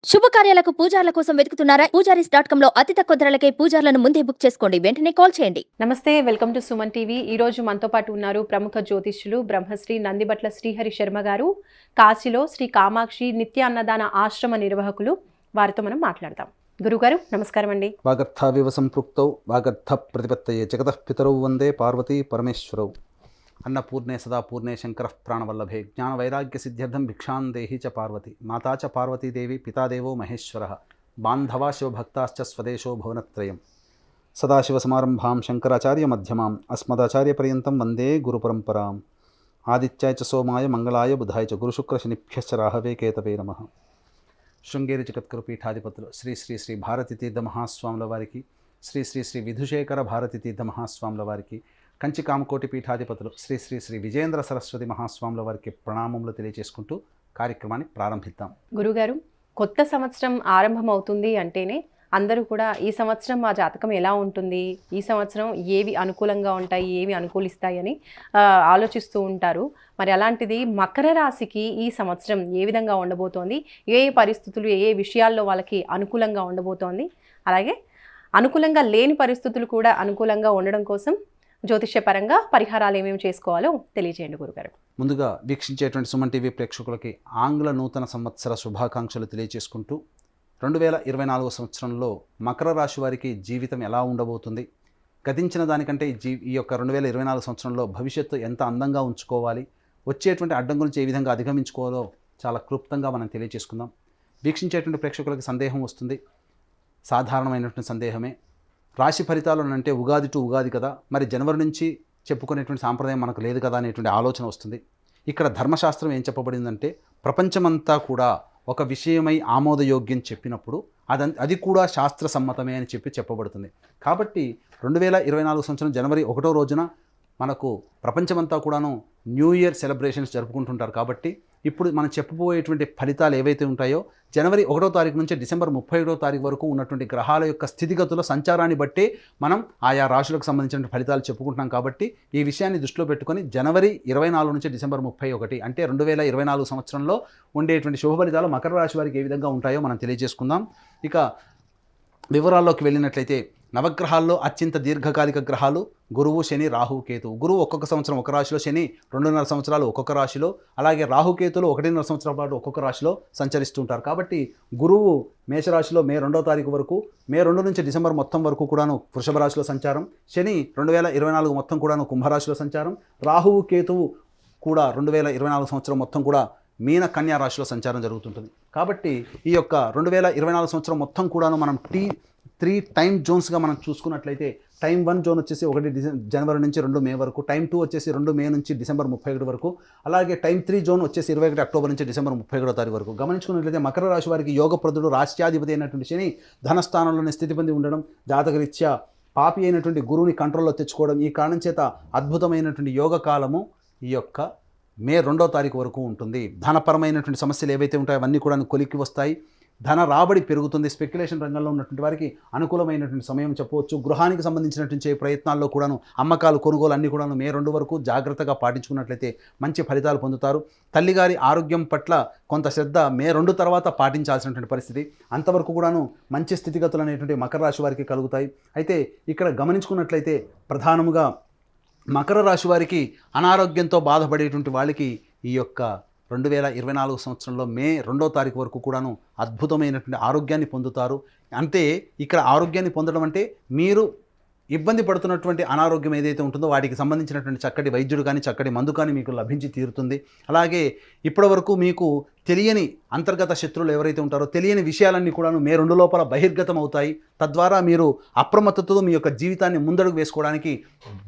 శుభకార్యాలకు పూజార్ల కోసం వెతుకుతున్నారా? పూజారీస్.com లో అతి తక్కువ ధరలకే పూజార్లను ముందే బుక్ చేసుకోండి. వెంటనే కాల్ చేయండి. నమస్తే, వెల్కమ్ టు సుమన్ టీవీ. ఈ రోజు మనతో పాటు ఉన్నారు ప్రముఖ జ్యోతిష్యులు బ్రహ్మశ్రీ నందిబట్ల శ్రీహరి శర్మ గారు. కాశీలో శ్రీ కామాక్షి నిత్య అన్నదాన ఆశ్రమ నిర్వాహకులు. వారితో మనం మాట్లాడదాం. గురుగారు నమస్కారం అండి. వాగర్థావివ సంపృక్తౌ వాగర్థ ప్రతిపత్తయే జగతః పితరౌ వందే పార్వతీ పరమేశ్వరౌ. అన్నపూర్ణే సదాపూర్ణే శంకర ప్రాణవల్లభే జ్ఞాన వైరాగ్య సిద్ధ్యర్థం భిక్షాం దేహి చ పార్వతి మాతా చ పార్వతీదేవి పితాదేవో మహేశ్వరః బాంధవా శివభక్తాశ్చ స్వదేశో భువనత్రయం. సదాశివసమారంభాం శంకరాచార్య మధ్యమాం అస్మదాచార్యపర్యంతం వందే గురుపరంపరాం. ఆదిత్యాయ చ సోమాయ మంగళాయ బుధాయ చ గురుశుక్రశనిభ్యశ్చ రాహవే కేతవే నమః. శృంగేరి జగద్గురు పీఠాధిపతులు శ్రీ శ్రీ శ్రీ భారతీ తీర్థ మహాస్వాముల వారికి, శ్రీ శ్రీ శ్రీ విధుశేఖర భారతీ తీర్థ మహాస్వాముల వారికి, కంచి కామకోటి పీఠాధిపతులు శ్రీ శ్రీ శ్రీ విజయేంద్ర సరస్వతి మహాస్వాముల వారికి ప్రణామములు తెలియజేసుకుంటూ కార్యక్రమాన్ని ప్రారంభిద్దాం. గురుగారు, కొత్త సంవత్సరం ఆరంభం అవుతుంది అంటేనే అందరూ కూడా ఈ సంవత్సరం మా జాతకం ఎలా ఉంటుంది, ఈ సంవత్సరం ఏవి అనుకూలంగా ఉంటాయి, ఏవి అనుకూలిస్తాయి అని ఆలోచిస్తూ ఉంటారు. మరి అలాంటిది మకర రాశికి ఈ సంవత్సరం ఏ విధంగా ఉండబోతోంది, ఏ పరిస్థితులు ఏ విషయాల్లో వాళ్ళకి అనుకూలంగా ఉండబోతోంది, అలాగే అనుకూలంగా లేని పరిస్థితులు కూడా అనుకూలంగా ఉండడం కోసం జ్యోతిష్యపరంగా పరిహారాలు ఏమేమి చేసుకోవాలో తెలియజేయండి గురుగారు. ముందుగా వీక్షించేటువంటి సుమన్ టీవీ ప్రేక్షకులకి ఆంగ్ల నూతన సంవత్సర శుభాకాంక్షలు తెలియజేసుకుంటూ 2024 సంవత్సరంలో మకర రాశి వారికి జీవితం ఎలా ఉండబోతుంది, గతించిన దానికంటే ఈ యొక్క 2024 సంవత్సరంలో భవిష్యత్తు ఎంత అందంగా ఉంచుకోవాలి, వచ్చేటువంటి అడ్డం గురించి ఏ విధంగా అధిగమించుకోవాలో చాలా క్లుప్తంగా మనం తెలియజేసుకుందాం. వీక్షించేటువంటి ప్రేక్షకులకి సందేహం వస్తుంది, సాధారణమైనటువంటి సందేహమే. రాశి ఫలితాలు అంటే ఉగాది టు ఉగాది కదా, మరి జనవరి నుంచి చెప్పుకునేటువంటి సాంప్రదాయం మనకు లేదు కదా అనేటువంటి ఆలోచన వస్తుంది. ఇక్కడ ధర్మశాస్త్రం ఏం చెప్పబడిందంటే, ప్రపంచమంతా కూడా ఒక విషయమై ఆమోదయోగ్యం చెప్పినప్పుడు అది కూడా శాస్త్ర సమ్మతమే అని చెప్పబడుతుంది. కాబట్టి 2024 సంవత్సరం జనవరి 1వ రోజున మనకు ప్రపంచమంతా కూడాను న్యూ ఇయర్ సెలబ్రేషన్స్ జరుపుకుంటుంటారు. కాబట్టి ఇప్పుడు మనం చెప్పబోయేటువంటి ఫలితాలు ఏవైతే ఉంటాయో జనవరి 1వ తారీఖు నుంచి డిసెంబర్ 31వ తారీఖు వరకు ఉన్నటువంటి గ్రహాల యొక్క స్థితిగతుల సంచారాన్ని బట్టి మనం ఆయా రాశులకు సంబంధించిన ఫలితాలు చెప్పుకుంటున్నాం. కాబట్టి ఈ విషయాన్ని దృష్టిలో పెట్టుకొని జనవరి 24 నుంచి డిసెంబర్ 31 అంటే 2024 సంవత్సరంలో ఉండేటువంటి శుభ ఫలితాలు మకర రాశి వారికి ఏ విధంగా ఉంటాయో మనం తెలియజేసుకుందాం. ఇక వివరాల్లోకి వెళ్ళినట్లయితే నవగ్రహాల్లో అత్యంత దీర్ఘకాలిక గ్రహాలు గురువు, శని, రాహు, కేతు. గురువు ఒక్కొక్క సంవత్సరం ఒక రాశిలో, శని 2.5 సంవత్సరాలు ఒక్కొక్క రాశిలో, అలాగే రాహుకేతులు 1.5 సంవత్సరాల పాటు ఒక్కొక్క రాశిలో సంచరిస్తుంటారు. కాబట్టి గురువు మేషరాశిలో మే 2వ తారీఖు వరకు, మే 2 నుంచి డిసెంబర్ మొత్తం వరకు కూడాను వృషభ రాశిలో సంచారం, శని 2024 మొత్తం కూడాను కుంభరాశిలో సంచారం, రాహువు కేతువు కూడా 2024 సంవత్సరం మొత్తం కూడా మీన కన్యా రాశిలో సంచారం జరుగుతుంటుంది. కాబట్టి ఈ యొక్క 2024 సంవత్సరం మొత్తం కూడాను మనం 3 టైం జోన్స్గా మనం చూసుకున్నట్లయితే, టైం 1 జోన్ వచ్చేసి 1 జనవరి నుంచి 2 మే వరకు, టైం 2 వచ్చేసి 2 మే నుంచి డిసెంబర్ 31 వరకు, అలాగే టైం 3 జోన్ వచ్చేసి 21 అక్టోబర్ నుంచి డిసెంబర్ 31 తారీఖు వరకు. గమనించుకున్నట్లయితే మకర రాశి వారికి యోగప్రదుడు, రాష్ట్రాధిపతి అయినటువంటి శని ధనస్థానంలోనే స్థితి పొంది ఉండడం, జాతకరీత్యా పాపి అయినటువంటి గురువుని కంట్రోల్లో తెచ్చుకోవడం, ఈ కారణం చేత అద్భుతమైనటువంటి యోగ కాలము ఈ యొక్క మే 2వ తారీఖు వరకు ఉంటుంది. ధనపరమైనటువంటి సమస్యలు ఏవైతే ఉంటాయో అవన్నీ కూడా కొలిక్కి వస్తాయి, ధన రాబడి పెరుగుతుంది. స్పెక్యులేషన్ రంగంలో ఉన్నటువంటి వారికి అనుకూలమైనటువంటి సమయం చెప్పవచ్చు. గృహానికి సంబంధించినటువంటి ప్రయత్నాల్లో కూడాను అమ్మకాలు, కొనుగోలు అన్నీ కూడాను మే 2 వరకు జాగ్రత్తగా పాటించుకున్నట్లయితే మంచి ఫలితాలు పొందుతారు. తల్లిగారి ఆరోగ్యం పట్ల కొంత శ్రద్ధ మే 2 తర్వాత పాటించాల్సినటువంటి పరిస్థితి. అంతవరకు కూడాను మంచి స్థితిగతులు అనేటువంటి మకర రాశి వారికి కలుగుతాయి. అయితే ఇక్కడ గమనించుకున్నట్లయితే ప్రధానముగా మకర రాశి వారికి అనారోగ్యంతో బాధపడేటువంటి వాళ్ళకి ఈ యొక్క 2024 సంవత్సరంలో మే 2వ తారీఖు వరకు కూడాను అద్భుతమైనటువంటి ఆరోగ్యాన్ని పొందుతారు. అంటే ఇక్కడ ఆరోగ్యాన్ని పొందడం అంటే మీరు ఇబ్బంది పడుతున్నటువంటి అనారోగ్యం ఏదైతే ఉంటుందో వాటికి సంబంధించినటువంటి చక్కటి వైద్యుడు కానీ చక్కటి మందు కానీ మీకు లభించి తీరుతుంది. అలాగే ఇప్పటివరకు మీకు తెలియని అంతర్గత శత్రువులు ఎవరైతే ఉంటారో తెలియని విషయాలన్నీ కూడాను మే 2 లోపల బహిర్గతం అవుతాయి. తద్వారా మీరు అప్రమత్తతతో మీ యొక్క జీవితాన్ని ముందడుగు వేసుకోవడానికి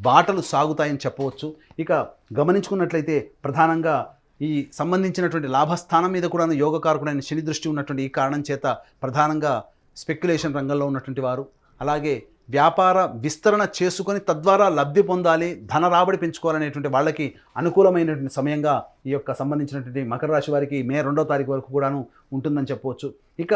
బాటలు సాగుతాయని చెప్పవచ్చు. ఇక గమనించుకున్నట్లయితే ప్రధానంగా ఈ సంబంధించినటువంటి లాభస్థానం మీద కూడా యోగకారకుడైన శని దృష్టి ఉన్నటువంటి ఈ కారణం చేత ప్రధానంగా స్పెక్యులేషన్ రంగంలో ఉన్నటువంటి వారు, అలాగే వ్యాపార విస్తరణ చేసుకొని తద్వారా లబ్ధి పొందాలి, ధన రాబడి పెంచుకోవాలనేటువంటి వాళ్ళకి అనుకూలమైనటువంటి సమయంగా ఈ యొక్క సంబంధించినటువంటి మకర రాశి వారికి మే 2వ తారీఖు వరకు కూడాను ఉంటుందని చెప్పవచ్చు. ఇక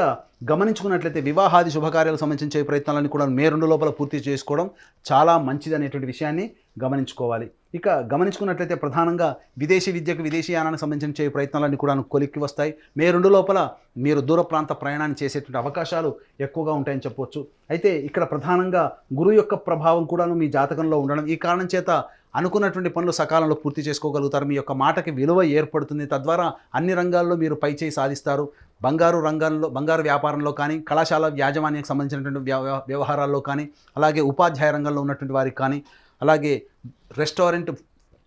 గమనించుకున్నట్లయితే వివాహాది శుభకార్యాలకు సంబంధించే ప్రయత్నాలన్నీ కూడా మే 2 లోపల పూర్తి చేసుకోవడం చాలా మంచిది అనేటువంటి విషయాన్ని గమనించుకోవాలి. ఇక గమనించుకున్నట్లయితే ప్రధానంగా విదేశీ విద్యకు విదేశీయానానికి సంబంధించిన ప్రయత్నాలన్నీ కూడా కొలిక్కి వస్తాయి. మే 2 లోపల మీరు దూర ప్రాంత ప్రయాణాన్ని చేసేటువంటి అవకాశాలు ఎక్కువగా ఉంటాయని చెప్పవచ్చు. అయితే ఇక్కడ ప్రధానంగా గురువు యొక్క ప్రభావం కూడాను మీ జాతకంలో ఉండడం, ఈ కారణం చేత అనుకున్నటువంటి పనులు సకాలంలో పూర్తి చేసుకోగలుగుతారు. మీ యొక్క మాటకి విలువ ఏర్పడుతుంది. తద్వారా అన్ని రంగాల్లో మీరు పైచేయి సాధిస్తారు. బంగారు వ్యాపారంలో కానీ, కళాశాల యాజమాన్యానికి సంబంధించినటువంటి వ్యవహారాల్లో కానీ, అలాగే ఉపాధ్యాయ రంగంలో ఉన్నటువంటి వారికి కానీ, అలాగే restaurant,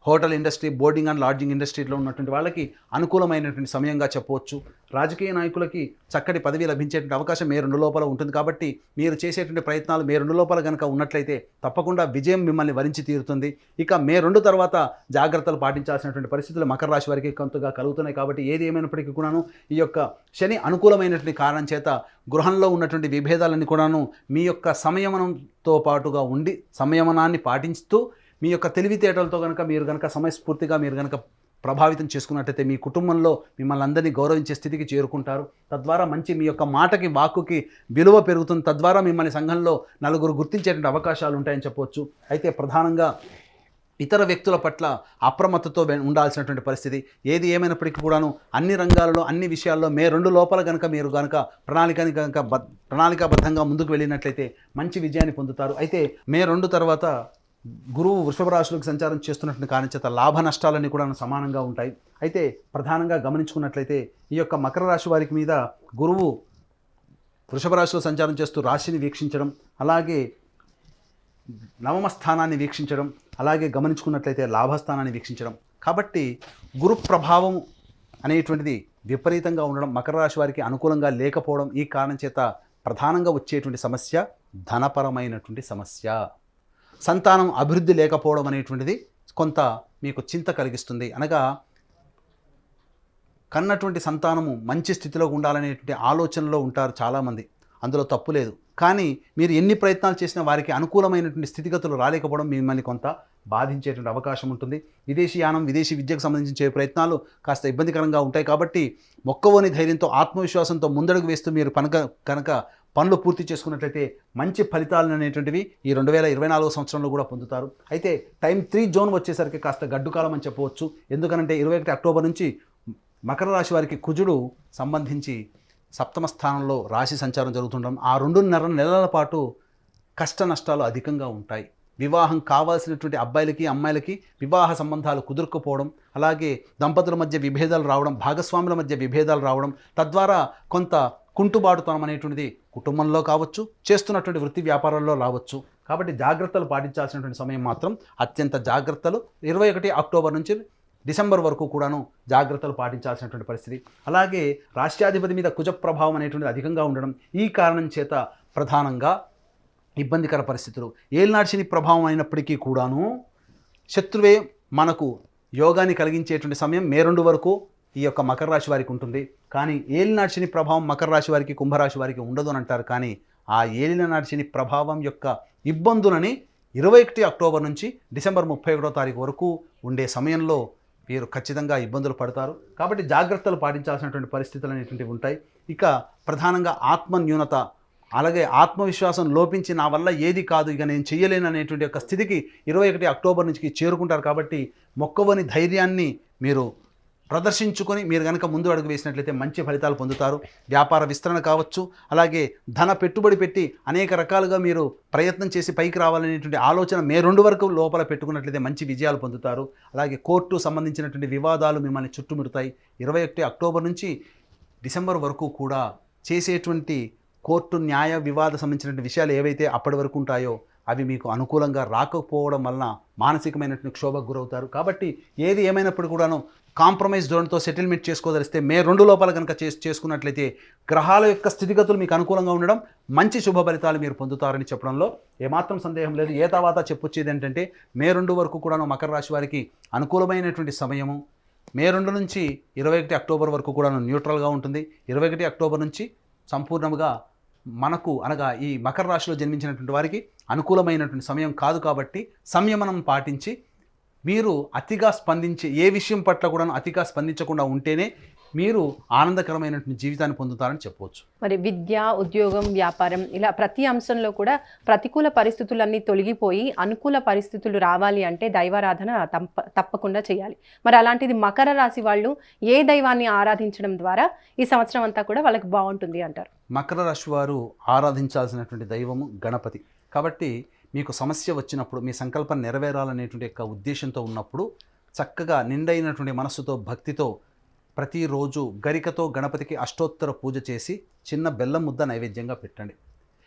hotel industry, boarding and lodging ఇండస్ట్రీలో ఉన్నటువంటి వాళ్ళకి అనుకూలమైనటువంటి సమయంగా చెప్పవచ్చు. రాజకీయ నాయకులకి చక్కటి పదవి లభించేటువంటి అవకాశం మే 2 లోపల ఉంటుంది. కాబట్టి మీరు చేసేటువంటి ప్రయత్నాలు మే 2 లోపల కనుక ఉన్నట్లయితే తప్పకుండా విజయం మిమ్మల్ని వరించి తీరుతుంది. ఇక మే 2 తర్వాత జాగ్రత్తలు పాటించాల్సినటువంటి పరిస్థితులు మకర రాశి వారికి కొంతగా కలుగుతున్నాయి. కాబట్టి ఏది ఏమైనప్పటికీ కూడాను ఈ యొక్క శని అనుకూలమైనటువంటి కారణం చేత గృహంలో ఉన్నటువంటి విభేదాలన్నీ కూడాను మీ యొక్క సంయమనంతో పాటుగా ఉండి, సంయమనాన్ని పాటిస్తూ మీ యొక్క తెలివితేటలతో మీరు కనుక సమయస్ఫూర్తిగా మీరు కనుక ప్రభావితం చేసుకున్నట్టయితే మీ కుటుంబంలో మిమ్మల్ని అందరినీ గౌరవించే స్థితికి చేరుకుంటారు. తద్వారా మంచి మీ యొక్క మాటకి, వాక్కుకి విలువ పెరుగుతుంది. తద్వారా మిమ్మల్ని సంఘంలో నలుగురు గుర్తించేటువంటి అవకాశాలు ఉంటాయని చెప్పవచ్చు. అయితే ప్రధానంగా ఇతర వ్యక్తుల పట్ల అప్రమత్తతో ఉండాల్సినటువంటి పరిస్థితి. ఏది ఏమైనప్పటికీ కూడాను అన్ని రంగాలలో, అన్ని విషయాల్లో మే 2 లోపల మీరు ప్రణాళికాబద్ధంగా ముందుకు వెళ్ళినట్లయితే మంచి విజయాన్ని పొందుతారు. అయితే మే 2 తర్వాత గురువు వృషభ రాశిలోకి సంచారం చేస్తున్నటువంటి కారణం చేత లాభ నష్టాలన్నీ కూడా సమానంగా ఉంటాయి. అయితే ప్రధానంగా గమనించుకున్నట్లయితే ఈ యొక్క మకర రాశి వారికి మీద గురువు వృషభ రాశిలో సంచారం చేస్తూ రాశిని వీక్షించడం, అలాగే నవమ స్థానాన్ని వీక్షించడం, అలాగే గమనించుకున్నట్లయితే లాభస్థానాన్ని వీక్షించడం. కాబట్టి గురు ప్రభావం అనేటువంటిది విపరీతంగా ఉండడం, మకర రాశి వారికి అనుకూలంగా లేకపోవడం, ఈ కారణం చేత ప్రధానంగా వచ్చేటువంటి సమస్య ధనపరమైనటువంటి సమస్య. సంతానం అభివృద్ధి లేకపోవడం అనేటువంటిది కొంత మీకు చింత కలిగిస్తుంది. అనగా కన్నటువంటి సంతానము మంచి స్థితిలో ఉండాలనేటువంటి ఆలోచనలో ఉంటారు చాలామంది, అందులో తప్పు లేదు. కానీ మీరు ఎన్ని ప్రయత్నాలు చేసినా వారికి అనుకూలమైనటువంటి స్థితిగతులు రాలేకపోవడం మిమ్మల్ని కొంత బాధించేటువంటి అవకాశం ఉంటుంది. విదేశీయానం, విదేశీ విద్యకు సంబంధించే ప్రయత్నాలు కాస్త ఇబ్బందికరంగా ఉంటాయి. కాబట్టి మొక్కవోని ధైర్యంతో, ఆత్మవిశ్వాసంతో ముందడుగు వేస్తూ మీరు కనుక పనులు పూర్తి చేసుకున్నట్లయితే మంచి ఫలితాలు అనేటువంటివి ఈ 2024 సంవత్సరంలో కూడా పొందుతారు. అయితే టైం 3 జోన్ వచ్చేసరికి కాస్త గడ్డుకాలం అని చెప్పవచ్చు. ఎందుకనంటే 21 అక్టోబర్ నుంచి మకర రాశి వారికి కుజుడు సంబంధించి సప్తమ స్థానంలో రాశి సంచారం జరుగుతుండడం, ఆ 2.5 నెలల పాటు కష్ట నష్టాలు అధికంగా ఉంటాయి. వివాహం కావాల్సినటువంటి అబ్బాయిలకి, అమ్మాయిలకి వివాహ సంబంధాలు కుదురుకుపోవడం, అలాగే దంపతుల మధ్య విభేదాలు రావడం, భాగస్వాముల మధ్య విభేదాలు రావడం, తద్వారా కొంత కుంటుబాటుతనం అనేటువంటిది కుటుంబంలో కావచ్చు, చేస్తున్నటువంటి వృత్తి వ్యాపారాల్లో రావచ్చు. కాబట్టి జాగ్రత్తలు పాటించాల్సినటువంటి సమయం మాత్రం అత్యంత జాగ్రత్తలు 21 అక్టోబర్ నుంచి డిసెంబర్ వరకు కూడాను జాగ్రత్తలు పాటించాల్సినటువంటి పరిస్థితి. అలాగే రాష్ట్రాధిపతి మీద కుజ ప్రభావం అనేటువంటిది అధికంగా ఉండడం, ఈ కారణం చేత ప్రధానంగా ఇబ్బందికర పరిస్థితులు. ఏలినాటి శని ప్రభావం అయినప్పటికీ కూడాను శత్రువే మనకు యోగాన్ని కలిగించేటువంటి సమయం మే 2 వరకు ఈ యొక్క మకర రాశి వారికి ఉంటుంది. కానీ ఏలినాటి శని ప్రభావం మకర రాశి వారికి, కుంభరాశి వారికి ఉండదు అని అంటారు. కానీ ఆ ఏలినాటి శని ప్రభావం యొక్క ఇబ్బందులని 21 అక్టోబర్ నుంచి డిసెంబర్ 31వ తారీఖు వరకు ఉండే సమయంలో వీరు ఖచ్చితంగా ఇబ్బందులు పడతారు. కాబట్టి జాగ్రత్తలు పాటించాల్సినటువంటి పరిస్థితులు అనేటువంటివి ఉంటాయి. ఇక ప్రధానంగా ఆత్మన్యూనత, అలాగే ఆత్మవిశ్వాసం లోపించి నా వల్ల ఏది కాదు, ఇక నేను చెయ్యలేను అనేటువంటి యొక్క స్థితికి 21 అక్టోబర్ నుంచి చేరుకుంటారు. కాబట్టి మొక్కవని ధైర్యాన్ని మీరు ప్రదర్శించుకొని మీరు కనుక ముందు అడుగు వేసినట్లయితే మంచి ఫలితాలు పొందుతారు. వ్యాపార విస్తరణ కావచ్చు, అలాగే ధన పెట్టుబడి పెట్టి అనేక రకాలుగా మీరు ప్రయత్నం చేసి పైకి రావాలనేటువంటి ఆలోచన మే 2 వరకు లోపల పెట్టుకున్నట్లయితే మంచి విజయాలు పొందుతారు. అలాగే కోర్టు సంబంధించినటువంటి వివాదాలు మిమ్మల్ని చుట్టుముడతాయి. 21 అక్టోబర్ నుంచి డిసెంబర్ వరకు కూడా చేసేటువంటి కోర్టు న్యాయ వివాద సంబంధించినటువంటి విషయాలు ఏవైతే అప్పటి వరకు ఉంటాయో అవి మీకు అనుకూలంగా రాకపోవడం వలన మానసికమైనటువంటి క్షోభకు గురవుతారు. కాబట్టి ఏది ఏమైనప్పుడు కూడాను కాంప్రమైజ్ ధోరణితో సెటిల్మెంట్ చేసుకోదలిస్తే మే 2 లోపల కనుక చేసుకున్నట్లయితే గ్రహాల యొక్క స్థితిగతులు మీకు అనుకూలంగా ఉండడం, మంచి శుభ ఫలితాలు మీరు పొందుతారని చెప్పడంలో ఏమాత్రం సందేహం లేదు. ఏ తర్వాత చెప్పొచ్చేది ఏంటంటే మే 2 వరకు కూడాను మకర రాశి వారికి అనుకూలమైనటువంటి సమయము. మే 2 నుంచి 21 అక్టోబర్ వరకు కూడాను న్యూట్రల్గా ఉంటుంది. 21 అక్టోబర్ నుంచి సంపూర్ణంగా మనకు అనగా ఈ మకర రాశిలో జన్మించినటువంటి వారికి అనుకూలమైనటువంటి సమయం కాదు. కాబట్టి సంయమనం పాటించి మీరు అతిగా స్పందించి ఏ విషయం పట్ల కూడా అతిగా స్పందించకుండా ఉంటేనే మీరు ఆనందకరమైనటువంటి జీవితాన్ని పొందుతారని చెప్పవచ్చు. మరి విద్య, ఉద్యోగం, వ్యాపారం ఇలా ప్రతి అంశంలో కూడా ప్రతికూల పరిస్థితులన్నీ తొలగిపోయి అనుకూల పరిస్థితులు రావాలి అంటే దైవారాధన తప్పకుండా చేయాలి. మరి అలాంటిది మకర రాశి వాళ్ళు ఏ దైవాన్ని ఆరాధించడం ద్వారా ఈ సంవత్సరం అంతా కూడా వాళ్ళకి బాగుంటుంది అంటారు? మకర రాశి వారు ఆరాధించాల్సినటువంటి దైవము గణపతి. కాబట్టి మీకు సమస్య వచ్చినప్పుడు, మీ సంకల్పం నెరవేరాలనేటువంటి యొక్క ఉద్దేశంతో ఉన్నప్పుడు చక్కగా నిండైనటువంటి మనస్సుతో, భక్తితో ప్రతిరోజు గరికతో గణపతికి అష్టోత్తర పూజ చేసి చిన్న బెల్లం ముద్ద నైవేద్యంగా పెట్టండి.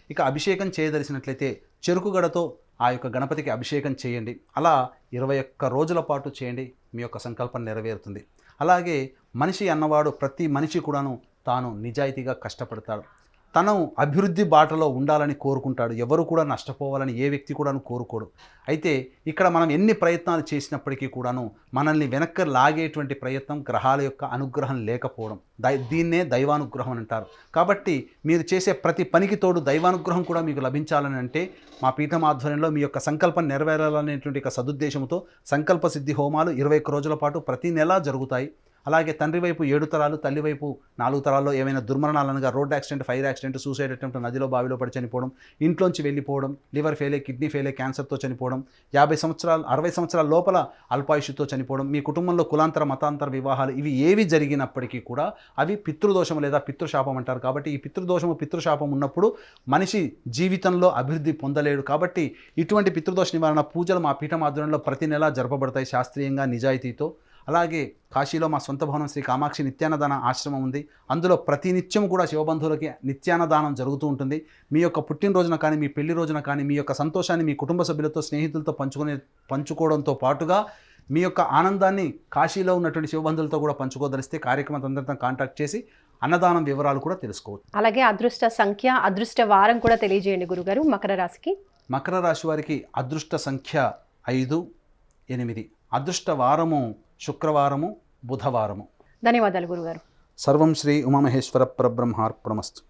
ఇక అభిషేకం చేయదలిసినట్లయితే చెరుకు గడతో ఆ యొక్క గణపతికి అభిషేకం చేయండి. అలా 21 రోజుల పాటు చేయండి, మీ యొక్క సంకల్పం నెరవేరుతుంది. అలాగే మనిషి అన్నవాడు ప్రతి మనిషి కూడాను తాను నిజాయితీగా కష్టపడతాడు, తను అభివృద్ధి బాటలో ఉండాలని కోరుకుంటాడు. ఎవరు కూడా నష్టపోవాలని ఏ వ్యక్తి కూడాను కోరుకోడు. అయితే ఇక్కడ మనం ఎన్ని ప్రయత్నాలు చేసినప్పటికీ కూడాను మనల్ని వెనక్కి లాగేటువంటి ప్రయత్నం గ్రహాల యొక్క అనుగ్రహం లేకపోవడం, దీన్నే దైవానుగ్రహం అని అంటారు. కాబట్టి మీరు చేసే ప్రతి పనికి తోడు దైవానుగ్రహం కూడా మీకు లభించాలని అంటే మా పీఠం ఆధ్వర్యంలో మీ యొక్క సంకల్పం నెరవేరాలనేటువంటి సదుద్దేశంతో సంకల్ప సిద్ధి హోమాలు 21 రోజుల పాటు ప్రతి నెలా జరుగుతాయి. అలాగే తండ్రి వైపు 7 తరాలు, తల్లి వైపు 4 తరాల్లో ఏమైనా దుర్మరణాలు అనగా road accident, fire accident, suicide attempt, నదిలో బావిలో పడి చనిపోవడం, ఇంట్లోంచి వెళ్ళిపోవడం, లివర్ ఫెయిలే, కిడ్నీ ఫెయిలే, క్యాన్సర్తో చనిపోవడం, 50 సంవత్సరాలు 60 సంవత్సరాల లోపల అల్పాయుషుతో చనిపోవడం, మీ కుటుంబంలో కులాంతర మతాంతర వివాహాలు ఇవి ఏవి జరిగినప్పటికీ కూడా అవి పితృదోషం లేదా పితృశాపం అంటారు. కాబట్టి ఈ పితృదోషము, పితృశాపం ఉన్నప్పుడు మనిషి జీవితంలో అభివృద్ధి పొందలేడు. కాబట్టి ఇటువంటి పితృదోష నివారణ పూజలు మా పీఠం ఆధ్వర్యంలో ప్రతి నెలా జరపబడతాయి శాస్త్రీయంగా, నిజాయితీతో. అలాగే కాశీలో మా సొంత భవనం శ్రీ కామాక్షి నిత్యాన్నదాన ఆశ్రమం ఉంది. అందులో ప్రతి నిత్యం కూడా శివబంధువులకి నిత్యాన్నదానం జరుగుతూ ఉంటుంది. మీ యొక్క పుట్టినరోజున కానీ, మీ పెళ్లి రోజున కానీ మీ యొక్క సంతోషాన్ని మీ కుటుంబ సభ్యులతో, స్నేహితులతో పంచుకోవడంతో పాటుగా మీ యొక్క ఆనందాన్ని కాశీలో ఉన్నటువంటి శివబంధువులతో కూడా పంచుకోదలిస్తే కార్యక్రమం అందరితో కాంటాక్ట్ చేసి అన్నదానం వివరాలు కూడా తెలుసుకోవచ్చు. అలాగే అదృష్ట సంఖ్య, అదృష్ట వారం కూడా తెలియజేయండి గురుగారు మకర రాశికి. మకర రాశి వారికి అదృష్ట సంఖ్య 5, 8. అదృష్ట వారము శుక్రవారము, బుధవారము. ధన్యవాదాలు గురుగారు. సర్వం శ్రీ ఉమామహేశ్వర పరబ్రహ్మార్పణమస్తు.